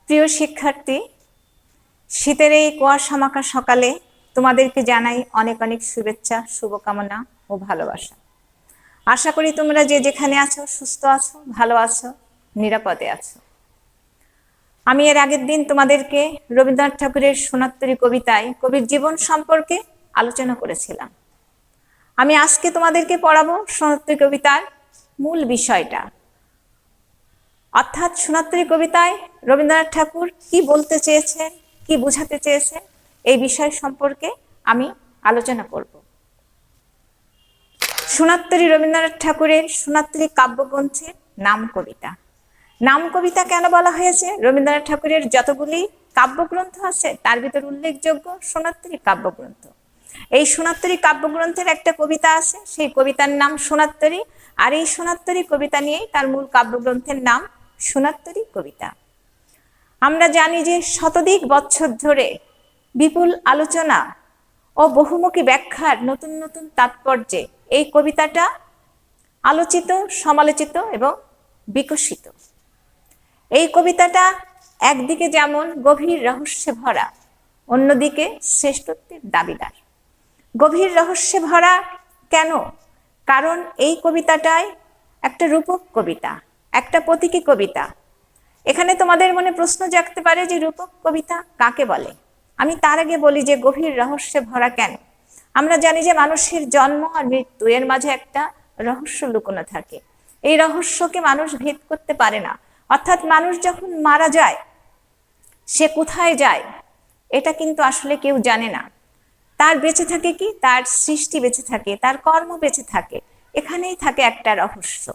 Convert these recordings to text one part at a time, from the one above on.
প্রিয় শিক্ষার্থী, শীতের এই কুয়াশা মাখা সকালে তোমাদেরকে জানাই অনেক অনেক শুভেচ্ছা, শুভকামনা ও ভালোবাসা। আশা করি তোমরা যে যেখানে আছো সুস্থ আছো, ভালো আছো, নিরাপদে আছো। আমি এর আগের দিন তোমাদেরকে রবীন্দ্রনাথ ঠাকুরের সোনারতরী কবিতায় কবির জীবন সম্পর্কে আলোচনা করেছিলাম। আমি আজকে তোমাদেরকে পড়াবো সোনারতরী কবিতার মূল বিষয়টা, অর্থাৎ সোনারতরী কবিতায় রবীন্দ্রনাথ ঠাকুর কি বলতে চেয়েছেন, কি বোঝাতে চেয়েছেন, এই বিষয় সম্পর্কে আমি আলোচনা করব। সোনারতরী রবীন্দ্রনাথ ঠাকুরের সোনারতরী কাব্যগ্রন্থের নাম কবিতা। নাম কবিতা কেন বলা হয়েছে? রবীন্দ্রনাথ ঠাকুরের যতগুলি কাব্যগ্রন্থ আছে তার ভিতর উল্লেখযোগ্য সোনারতরী কাব্যগ্রন্থ। এই সোনারতরী কাব্যগ্রন্থের একটা কবিতা আছে, সেই কবিতার নাম সোনারতরী, আর এই সোনারতরী কবিতা নিয়েই তার মূল কাব্যগ্রন্থের নাম সোনারতরী কবিতা। আমরা জানি যে শতাধিক বছর ধরে বিপুল আলোচনা ও বহুমুখী ব্যাখ্যার নতুন নতুন তাৎপর্যে এই কবিতাটা আলোচিত, সমালোচিত এবং বিকশিত। এই কবিতাটা একদিকে যেমন গভীর রহস্যে ভরা, অন্যদিকে শ্রেষ্ঠত্বের দাবিদার। গভীর রহস্যে ভরা কেন? কারণ এই কবিতাটায় একটা রূপক কবিতা, একটা প্রতীকী কবিতা। এখানে তোমাদের মনে প্রশ্ন জাগতে পারে যে রূপক কবিতা কাকে বলে। আমি তার আগে বলি যে গভীর রহস্যে ভরা কেন। আমরা জানি যে মানুষের জন্ম আর মৃত্যু, এর মাঝে একটা রহস্য লুকোনো থাকে। এই রহস্যকে মানুষ ভেদ করতে পারে না। অর্থাৎ মানুষ যখন মারা যায়, সে কোথায় যায় এটা কিন্তু আসলে কেউ জানে না। তার বেঁচে থাকে কি? তার সৃষ্টি বেঁচে থাকে, তার কর্ম বেঁচে থাকে, এখানেই থাকে একটা রহস্য।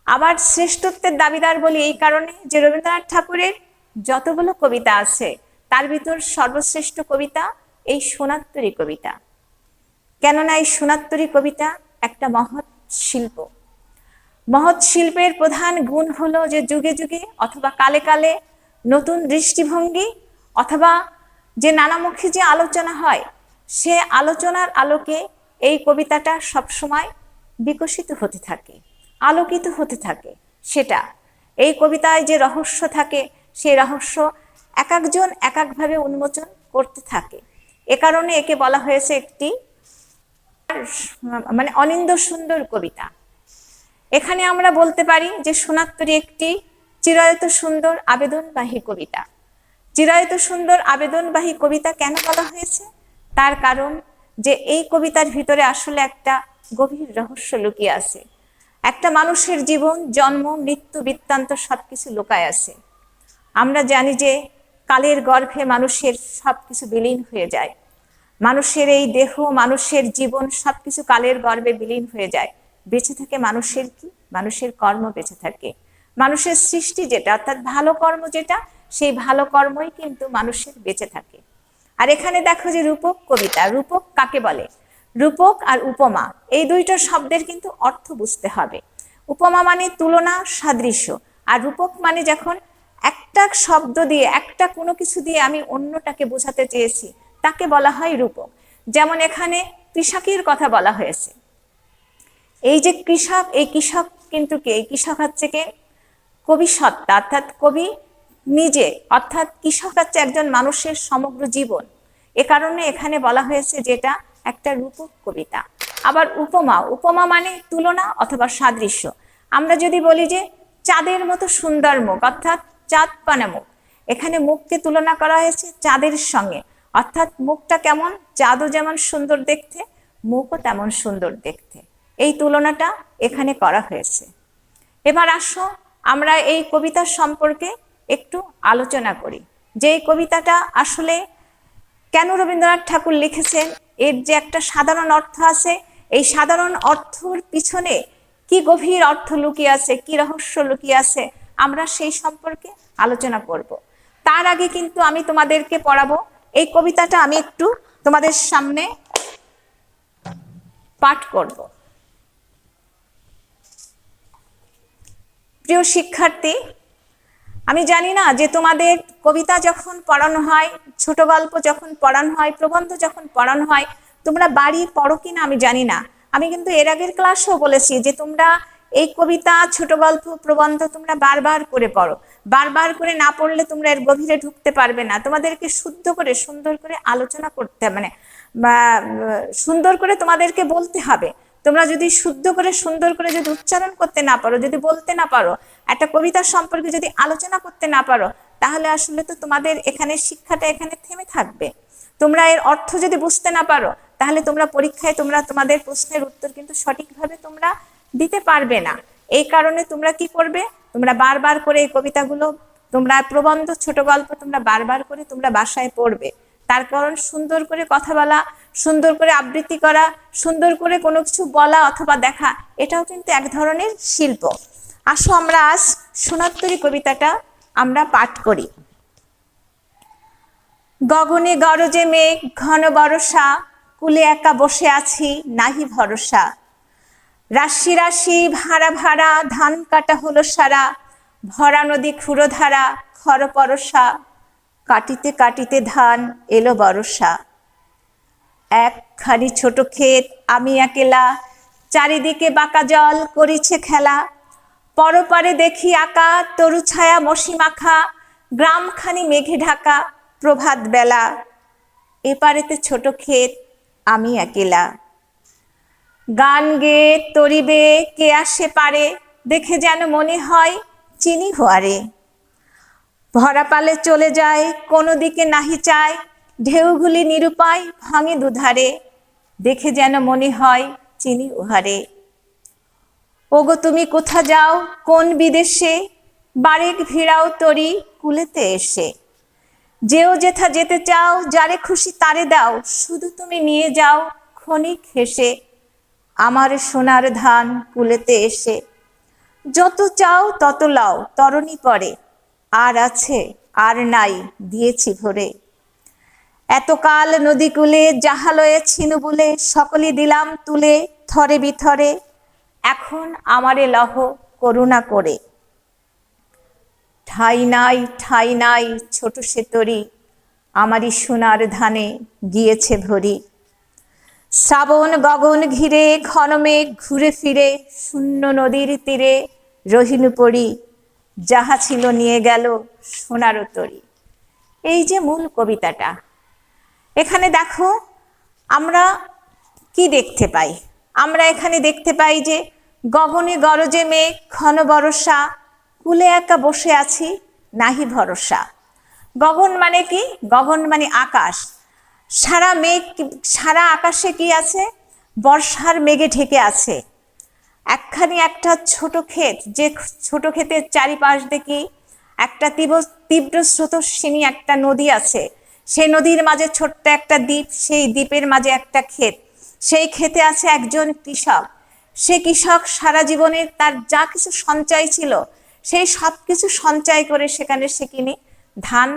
আবার শ্রেষ্ঠত্বের দাবিদার বলি এই কারণে যে রবীন্দ্রনাথ ঠাকুরের যতগুলো কবিতা আছে তার ভিতর সর্বশ্রেষ্ঠ কবিতা এই সোনারতরী কবিতা। কেননা এই সোনারতরী কবিতা একটা মহৎ শিল্প। মহৎ শিল্পের প্রধান গুণ হলো যে যুগে যুগে অথবা কালে কালে নতুন দৃষ্টিভঙ্গি অথবা যে নানামুখী যে আলোচনা হয়, সে আলোচনার আলোকে এই কবিতাটা সবসময় বিকশিত হতে থাকে, আলোকিত হতে থাকে। সেটা এই কবিতায় যে রহস্য থাকে, সেই রহস্য এক একজন এক একভাবে উন্মোচন করতে থাকে। এ কারণে একে বলা হয়েছে একটি অনিন্দ সুন্দর কবিতা। এখানে আমরা বলতে পারি যে সোনারতরী একটি চিরায়ত সুন্দর আবেদনবাহী কবিতা। চিরায়ত সুন্দর আবেদনবাহী কবিতা কেন বলা হয়েছে? তার কারণ যে এই কবিতার ভিতরে আসলে একটা গভীর রহস্য লুকিয়ে আছে। একটা মানুষের জীবন, জন্ম, মৃত্যু বৃত্তান্ত সবকিছু লুকায় আছে। আমরা জানি যে কালের গর্ভে মানুষের সবকিছু বিলীন হয়ে যায়। মানুষের এই দেহ, মানুষের জীবন সবকিছু কালের গর্ভে বিলীন হয়ে যায়। বেঁচে থাকে মানুষের কি? মানুষের কর্ম বেঁচে থাকে। মানুষের সৃষ্টি যেটা, অর্থাৎ ভালো কর্ম যেটা, সেই ভালো কর্মই কিন্তু মানুষের বেঁচে থাকে। আর এখানে দেখো যে রূপক কবিতা। রূপক কাকে বলে? রূপক আর উপমা, এই দুইটা শব্দের কিন্তু অর্থ বুঝতে হবে। উপমা মানে তুলনা, সাদৃশ্য, আর রূপক মানে যখন একটা শব্দ দিয়ে, একটা কোনো কিছু দিয়ে আমি অন্যটাকে বোঝাতে চেয়েছি, তাকে বলা হয় রূপক। যেমন এখানে কৃষকের কথা বলা হয়েছে। এই যে কৃষক, এই কৃষক কিন্তু কে? এই কৃষক হচ্ছে কে? কবি সত্তা, অর্থাৎ কবি নিজে, অর্থাৎ কৃষক হচ্ছে একজন মানুষের সমগ্র জীবন। এ কারণে এখানে বলা হয়েছে যেটা একটা রূপক কবিতা। আবার উপমা, উপমা মানে তুলনা অথবা সাদৃশ্য। আমরা যদি বলি যে চাঁদের মতো সুন্দর মুখ, অর্থাৎ চাঁদ পানা মুখ, এখানে মুখকে তুলনা করা হয়েছে চাঁদের সঙ্গে। অর্থাৎ মুখটা কেমন? চাঁদও যেমন সুন্দর দেখতে, মুখও তেমন সুন্দর দেখতে। এই তুলনাটা এখানে করা হয়েছে। এবার আসো আমরা এই কবিতার সম্পর্কে একটু আলোচনা করি যে এই কবিতাটা আসলে কেন রবীন্দ্রনাথ ঠাকুর লিখেছেন। এর যে একটা সাধারণ অর্থ আছে, এই সাধারণ অর্থর পিছনে কি গভীর অর্থ লুকিয়ে আছে, কি রহস্য লুকিয়ে আছে, আমরা সেই সম্পর্কে আলোচনা করব। তার আগে কিন্তু আমি তোমাদেরকে পড়াবো এই কবিতাটা, আমি একটু তোমাদের সামনে পাঠ করব। প্রিয় শিক্ষার্থী, আমি জানি না যে তোমাদের কবিতা যখন পড়ানো হয়, ছোট গল্প যখন পড়ানো হয়, প্রবন্ধ যখন পড়ানো হয়, তোমরা বাড়ি পড়ো কিনা আমি জানি না। আমি কিন্তু এর আগের ক্লাসেও বলেছি যে তোমরা এই কবিতা, ছোট গল্প, প্রবন্ধ তোমরা বারবার করে পড়ো। বারবার করে না পড়লে তোমরা এর গভীরে ঢুকতে পারবে না। তোমাদেরকে শুদ্ধ করে সুন্দর করে আলোচনা করতে মানে সুন্দর করে তোমাদেরকে বলতে হবে। তোমরা যদি শুদ্ধ করে সুন্দর করে যদি উচ্চারণ করতে না পারো, যদি বলতে না পারো, একটা কবিতা সম্পর্কে যদি আলোচনা করতে না পারো, তাহলে আসলে তো তোমাদের এখানে শিক্ষাটা এখানে থেমে থাকবে। তোমরা এর অর্থ যদি বুঝতে না পারো, তাহলে তোমরা পরীক্ষায় তোমাদের প্রশ্নের উত্তর কিন্তু সঠিকভাবে তোমরা দিতে পারবে না। এই কারণে তোমরা কি করবে, তোমরা বারবার করে এই কবিতাগুলো, তোমরা প্রবন্ধ, ছোট গল্প তোমরা বারবার করে তোমরা বাসায় পড়বে। তার কারণ সুন্দর করে কথা বলা, সুন্দর করে আবৃত্তি করা, সুন্দর করে কোনো কিছু বলা অথবা দেখা, এটাও কিন্তু এক ধরনের শিল্প। আসো আমরা আজ সোনারতরী কবিতাটা আমরা পাঠ করি। গগনে গরজে মেঘ ঘন বরষা, কুলে একা বসে আছি নাহি ভরসা। রাশি রাশি ভাড়া ভাড়া ধান কাটা হলো সারা, ভরা নদী ক্ষুরধারা খর পরশা। কাটিতে কাটিতে ধান এলো বরষা। একখানি ছোট ক্ষেত আমি একেলা, চারিদিকে বাঁকা জল করিছে খেলা। পরপারে দেখি আঁকা তরু ছায়া মসি মাখা, গ্রামখানি মেঘে ঢাকা প্রভাত বেলা। এপারেতে ছোট ক্ষেত আমি একেলা। গান গেয়ে তরিবে কে আসে পারে, দেখে যেন মনে হয় চিনি হোয়ারে। ভরা পালে চলে যায় কোনো দিকে নাহি চায়, ঢেউগুলি নিরুপায় ভাঙে দুধারে, দেখে যেন মনে হয় চিনি উহারে। ওগো তুমি কোথা যাও কোন বিদেশে, বারেক ভিড়াও তরি কুলেতে এসে। যেও যেথা যেতে চাও যারে খুশি তারে দাও, শুধু তুমি নিয়ে যাও ক্ষণিক হেসে আমার সোনার ধান কুলেতে এসে। যত চাও তত লাও তরণী পরে, আর আছে আর নাই দিয়েছি ভরে। এতকাল নদী কূলে জাহালয়ে ছিনু বলে, সকলে দিলাম তুলে থরে বিথরে। এখন আমারে লহ করুণা করে। ঠাই নাই ছোট সে তরি, আমারই সোনার ধানে গিয়েছে ভরি। শ্রাবণ গগন ঘিরে ঘন মেঘ ঘুরে ফিরে, শূন্য নদীর তীরে রহিনু পড়ি। যাহা ছিল নিয়ে গেল সোনার তরি। এই যে মূল কবিতাটা, এখানে দেখো আমরা কি দেখতে পাই। আমরা এখানে দেখতে পাই যে গগনে গরজে মেঘ ঘন বরষা, কুলে একা বসে আছি নাহি ভরসা। গগন মানে কি? গগন মানে আকাশ। সারা মেঘ, সারা আকাশে কি আছে? বর্ষার মেঘে ঢেকে আছে। একখানি একটা ছোট ক্ষেত, যে ছোট ক্ষেতের চারিপাশ দেখি একটা তীব্র স্রোতস্বিনী একটা নদী আছে। সেই নদীর মাঝে ছোট্ট একটা দ্বীপ, সেই দ্বীপের মাঝে একটা ক্ষেত। সেই ক্ষেতে আছে একজন কৃষক। সে কৃষক সারা জীবনের তার যা কিছু সঞ্চয় ছিল, সেই সব কিছু সঞ্চয় করে সেখানে সে কিনে ধান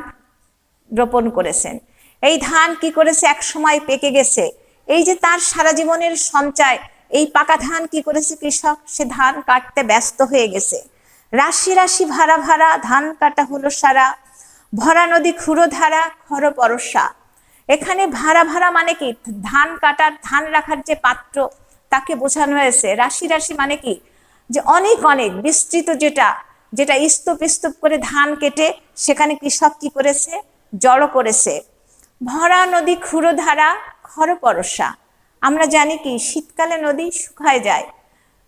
রোপণ করেছেন। এই ধান কি করেছে, এক সময় পেকে গেছে। এই যে তার সারা জীবনের সঞ্চয়, এই পাকা ধান কি করেছে কৃষক, সে ধান কাটতে ব্যস্ত হয়ে গেছে। রাশি রাশি ভাড়া ভাড়া ধান কাটা হলো সারা, ভরা নদী ক্ষুরধারা খর পরশা। এখানে ভাড়া ভাড়া মানে কি? ধান কাটার, ধান রাখার যে পাত্র, তাকে বোঝানো হয়েছে। রাশি রাশি মানে কি? যে অনেক অনেক বিস্তৃত, যেটা যেটা স্তূপ স্তূপ করে ধান কেটে সেখানে কৃষক কি করেছে, জড়ো করেছে। ভরা নদী ক্ষুরধারা খর পরশা। আমরা জানি কি শীতকালে নদী শুকায় যায়,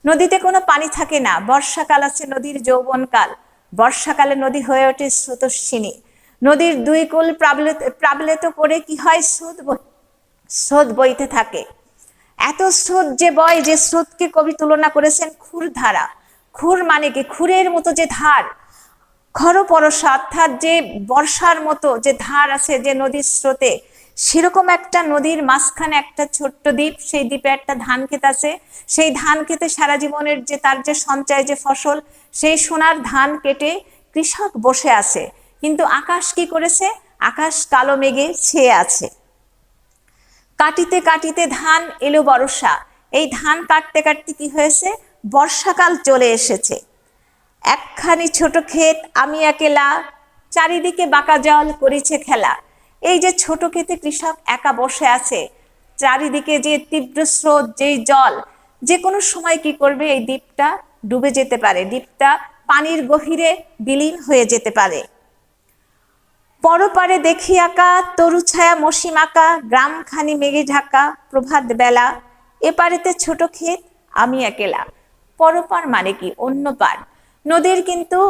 নদীতে কোনো পানি থাকে না। বর্ষাকাল আছে নদীর যৌবনকাল, বর্ষাকালে নদী হয়ে ওঠে স্রোতস্বিনী। নদীর দুই কূল প্লাবিত করে কি হয়, স্রোত বইতে থাকে। এত স্রোত যে বয়, যে স্রোতকে কবি তুলনা করেছেন ক্ষুর ধারা। ক্ষুর মানে কি? ক্ষুরের মতো যে ধার, খর পরশা, অর্থাৎ যে বর্ষার মতো যে ধার আছে যে নদীর স্রোতে, সেরকম একটা নদীর মাঝখানে একটা ছোট্ট দ্বীপ, সেই দ্বীপে একটা ধান ক্ষেত আছে। সেই ধান ক্ষেতে সারা জীবনের যে তার যে সঞ্চয়, যে ফসল, সেই সোনার ধান কেটে কৃষক বসে আছে। কিন্তু আকাশ কি করেছে? আকাশ কালো মেঘে ছেয়ে আছে। কাটিতে কাটিতে ধান এলো বরষা। এই ধান কাটতে কাটতে কি হয়েছে? বর্ষাকাল চলে এসেছে। একখানি ছোট ক্ষেত আমি একেলা, চারিদিকে বাঁকা জল করিছে খেলা। এই যে ছোট ক্ষেতে কৃষক একা বসে আছে, চারিদিকে যে তীব্র স্রোত, যেই জল, যে কোনো সময় কি করবে, এই দ্বীপটা ডুবে যেতে পারে, দ্বীপটা পানির গভীরে বিলীন হয়ে যেতে পারে। পরপারে দেখি আঁকা তরু ছায়া মসিম আঁকা, গ্রামখানি মেঘে ঢাকা প্রভাত বেলা, এপারেতে ছোট ক্ষেত আমি একেলা। পরপার মানে কি? অন্য পার। নদীর কিন্তু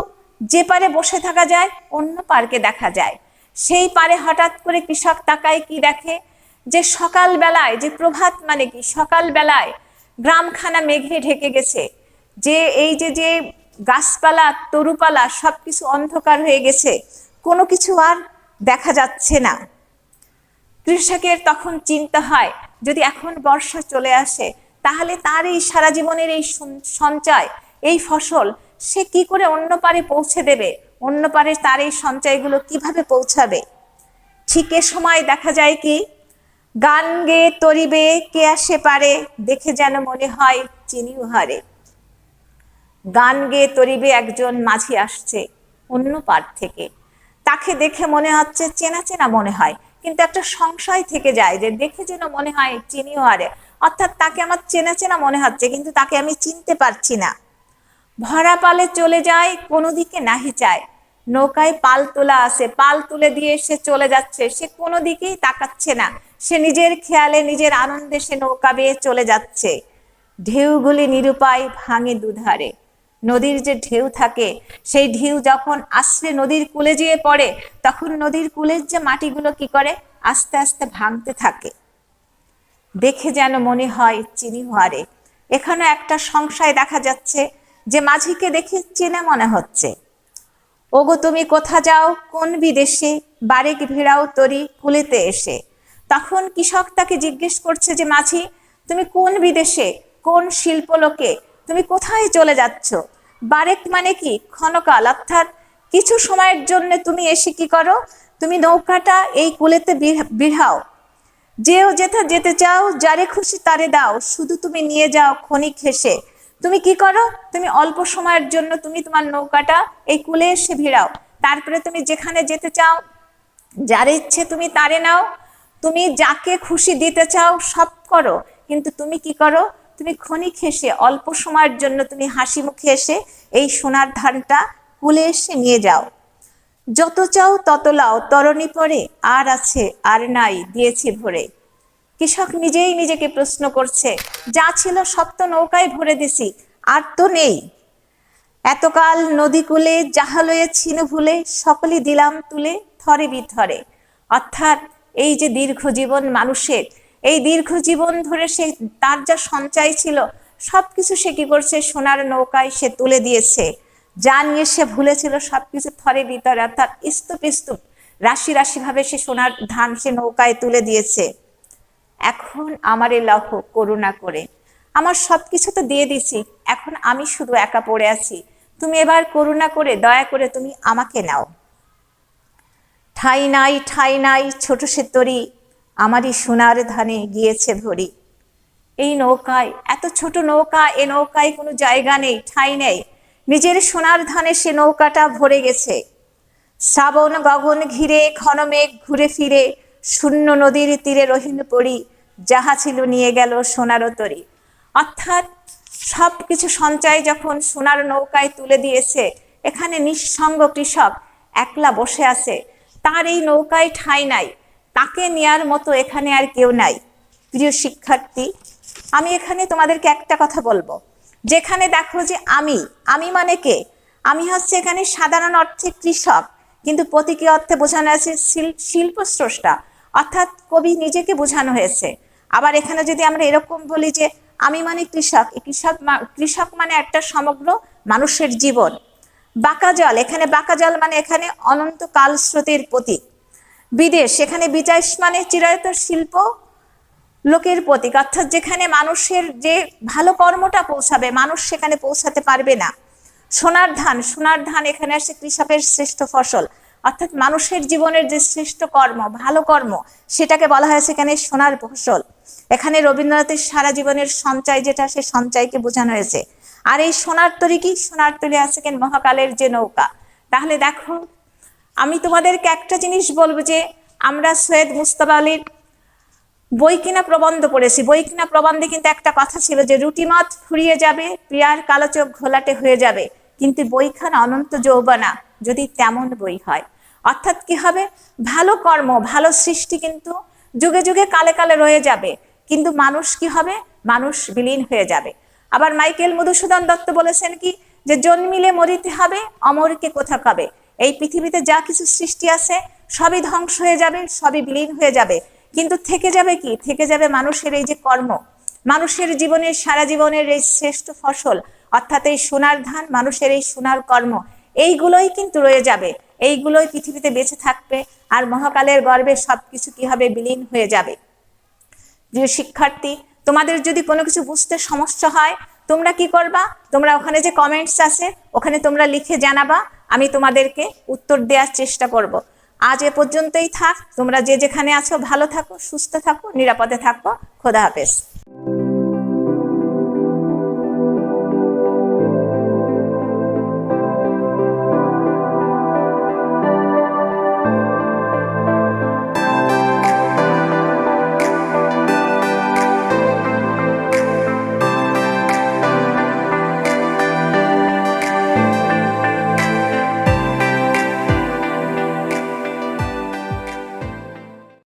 যে পারে বসে থাকা যায় অন্য পারকে দেখা যায়। সেই পারে হঠাৎ করে কৃষক তাকায়, কি দেখে? যে সকাল বেলায়, যে প্রভাত মানে কি? সকাল বেলায় গ্রামখানা মেঘে ঢেকে গেছে, যে এই যে গাছপালা তরুপালা সবকিছু অন্ধকার হয়ে গেছে, কোনো কিছু আর দেখা যাচ্ছে না। কৃষকের তখন চিন্তা হয়, যদি এখন বর্ষা চলে আসে তাহলে তার এই সারা জীবনের এই সঞ্চয়, এই ফসল সে কি করে অন্য পারে পৌঁছে দেবে? অন্য পারে তার এই সঞ্চয়গুলো কিভাবে পৌঁছাবে? ঠিক এ সময় দেখা যায় কি, গান গেয়ে তরিবে কে আসে পারে, দেখে যেন মনে হয় চিনিও হারে। গান গেয়ে তরিবে একজন মাঝি আসছে অন্য পার থেকে, তাকে দেখে মনে হচ্ছে চেনা চেনা মনে হয়, কিন্তু একটা সংশয় থেকে যায় যে দেখে যেন মনে হয় চিনিও হারে, অর্থাৎ তাকে আমার চেনা চেনা মনে হচ্ছে কিন্তু তাকে আমি চিনতে পারছি না। ভরা পালে চলে যায় কোনো দিকে নাহি চায়, নৌকায় পাল তোলা আছে, পাল তুলে দিয়ে সে চলে যাচ্ছে, সে কোনো দিকেই তাকাচ্ছে না, সে নিজের খেয়ালে নিজের আনন্দে সে নৌকা বেয়ে চলে যাচ্ছে। ঢেউগুলি নিরুপায় ভাঙে দুধারে। নদীর যে ঢেউ থাকে, সেই ঢেউ যখন আশ্রে নদীর কূলে যেয়ে পড়ে, তখন নদীর কূলের যে মাটিগুলো কি করে? আস্তে আস্তে ভাঙতে থাকে। দেখে যেন মনে হয় চিনি হারে। এখানে একটা সংশয় দেখা যাচ্ছে যে মাঝিকে দেখে চেনা মনে হচ্ছে। ওগো তুমি কোথা যাও কোন বিদেশে, বারেক ভিড়াও তরি কুলেতে এসে। তখন কৃষক তাকে জিজ্ঞেস করছে যে মাঝি, তুমি কোন বিদেশে, কোন শিল্পলোকে, তুমি কোথায় চলে যাচ্ছ? বারেক মানে কি? ক্ষণকাল, অর্থাৎ কিছু সময়ের জন্য তুমি এসে কি করো? তুমি নৌকাটা এই কুলেতে বিড়াও, যেও যেথা যেতে চাও, যারে খুশি তারে দাও, শুধু তুমি নিয়ে যাও ক্ষণিক হেসে। তুমি কি করো? তুমি অল্প সময়ের জন্য তুমি তোমার নৌকাটা এই কূলে এসে ভিড়াও, তারপরে তুমি যেখানে যেতে চাও, যার ইচ্ছে তুমি তারে নাও, তুমি যাকে খুশি দিতে চাও সব করো, কিন্তু তুমি কি করো? তুমি ক্ষণিক হেসে অল্প সময়ের জন্য তুমি হাসি মুখে এসে এই সোনার ধানটা কূলে এসে নিয়ে যাও। যত চাও তত লাও, তরণী পরে আর আছে আর নাই দিয়েছি ভরে। কৃষক নিজেই নিজেকে প্রশ্ন করছে, যা ছিল সব তো নৌকায় ভরে দিছি, আর তো নেই। এতকাল নদী কূলে যাহা লয়ে ছিন ভুলে, সকলই দিলাম তুলে থরে বিথরে। অর্থাৎ এই যে দীর্ঘ জীবন মানুষের, এই দীর্ঘ জীবন ধরে সে তার যা সঞ্চয় ছিল সবকিছু সে কি করছে? সোনার নৌকায় সে তুলে দিয়েছে। যা নিয়ে সে ভুলেছিল সবকিছু থরে বিথরে, অর্থাৎ স্তূপ স্তূপ রাশি রাশি ভাবে সে সোনার ধান সে নৌকায় তুলে দিয়েছে। এখন আমারে লহ করুণা করে, আমার সবকিছু তো দিয়ে দিছি, এখন আমি শুধু একা পড়ে আছি, তুমি এবার করুণা করে দয়া করে তুমি আমাকে নাও। ঠাই নাই ঠাই নাই ছোট সে তরি, আমারই সোনার ধানে গিয়েছে ভরি। এই নৌকায়, এত ছোট নৌকা, এ নৌকায় কোনো জায়গা নেই, ঠাই নেই, নিজের সোনার ধানে সে নৌকাটা ভরে গেছে। শ্রাবণ গগন ঘিরে ঘন মেঘ ঘুরে ফিরে, শূন্য নদীর তীরে রহিন পড়ি, যাহা ছিল নিয়ে গেল সোনার তরি। অর্থাৎ সবকিছু সঞ্চয় যখন সোনার নৌকায় তুলে দিয়েছে, এখানে নিঃসঙ্গ কৃষক একলা বসে আছে, তার এই নৌকায় ঠাঁই নাই, তাকে নেয়ার মতো এখানে আর কেউ নাই। প্রিয় শিক্ষার্থী, আমি এখানে তোমাদেরকে একটা কথা বলবো, যেখানে দেখো যে আমি মানে কে? আমি হচ্ছে এখানে সাধারণ অর্থে কৃষক, কিন্তু প্রতীকী অর্থে বোঝানো আছে শিল্প স্রষ্টা, অর্থাৎ কবি নিজেকে বোঝানো হয়েছে। আবার এখানে যদি আমরা এরকম বলি যে আমি মানে কৃষক, কৃষক মানে একটা সমগ্র মানুষের জীবন। বাঁকা জল, এখানে বাঁকা জল মানে এখানে অনন্ত কাল স্রোতের প্রতীক। বিদেশ, এখানে বিদেশ মানে চিরায়ত শিল্প লোকের প্রতীক, অর্থাৎ যেখানে মানুষের যে ভালো কর্মটা পৌঁছাবে, মানুষ সেখানে পৌঁছাতে পারবে না। সোনার ধান, সোনার ধান এখানে আসে কৃষকের শ্রেষ্ঠ ফসল, অর্থাৎ মানুষের জীবনের যে শ্রেষ্ঠ কর্ম, ভালো কর্ম, সেটাকে বলা হয়েছে এখানে সোনার ফসল। এখানে রবীন্দ্রনাথের সারা জীবনের সঞ্চয় যেটা, সে সঞ্চয়কে বোঝানো হয়েছে। আর এই সোনার তরী কি? সোনার তরী আছে কেন? মহাকালের যে নৌকা। তাহলে দেখো, আমি তোমাদেরকে একটা জিনিস বলবো যে আমরা সৈয়দ মুজতবা আলীর বই কিনা প্রবন্ধ পড়েছি। বই কিনা প্রবন্ধে কিন্তু একটা কথা ছিল যে রুটি মত ফুরিয়ে যাবে, প্রিয়ার কালো চোখ ঘোলাটে হয়ে যাবে, কিন্তু বইখানা অনন্ত যৌবনা, যদি তেমন বই হয়। অর্থাৎ কি হবে, ভালো কর্ম ভালো সৃষ্টি কিন্তু যুগে যুগে কালে কালে রয়ে যাবে, কিন্তু মানুষ কি হবে, মানুষ বিলীন হয়ে যাবে। আবার মাইকেল মধুসূদন দত্ত বলেছেন কি, যে জন্মিলে মরিতে হবে, অমরকে কোথা কবে। এই পৃথিবীতে যা কিছু সৃষ্টি আছে সবই ধ্বংস হয়ে যাবে, সবই বিলীন হয়ে যাবে, কিন্তু থেকে যাবে কি, থেকে যাবে মানুষের এই যে কর্ম, মানুষের জীবনের সারা জীবনের এই শ্রেষ্ঠ ফসল, অর্থাৎ এই সোনার ধান, মানুষের এই সোনার কর্ম, এইগুলোই কিন্তু রয়ে যাবে, এইগুলোই পৃথিবীতে বেঁচে থাকবে। আর মহাকালের গর্ভে সবকিছু কি হবে, বিলীন হয়ে যাবে। প্রিয় শিক্ষার্থী, তোমাদের যদি কোনো কিছু বুঝতে সমস্যা হয়, তোমরা কি করবা, তোমরা ওখানে যে কমেন্টস আছে ওখানে তোমরা লিখে জানাবা, আমি তোমাদেরকে উত্তর দেওয়ার চেষ্টা করব। আজ এ পর্যন্তই থাক, তোমরা যে যেখানে আছো ভালো থাকো, সুস্থ থাকো, নিরাপদে থাকো। খোদা হাফেজ।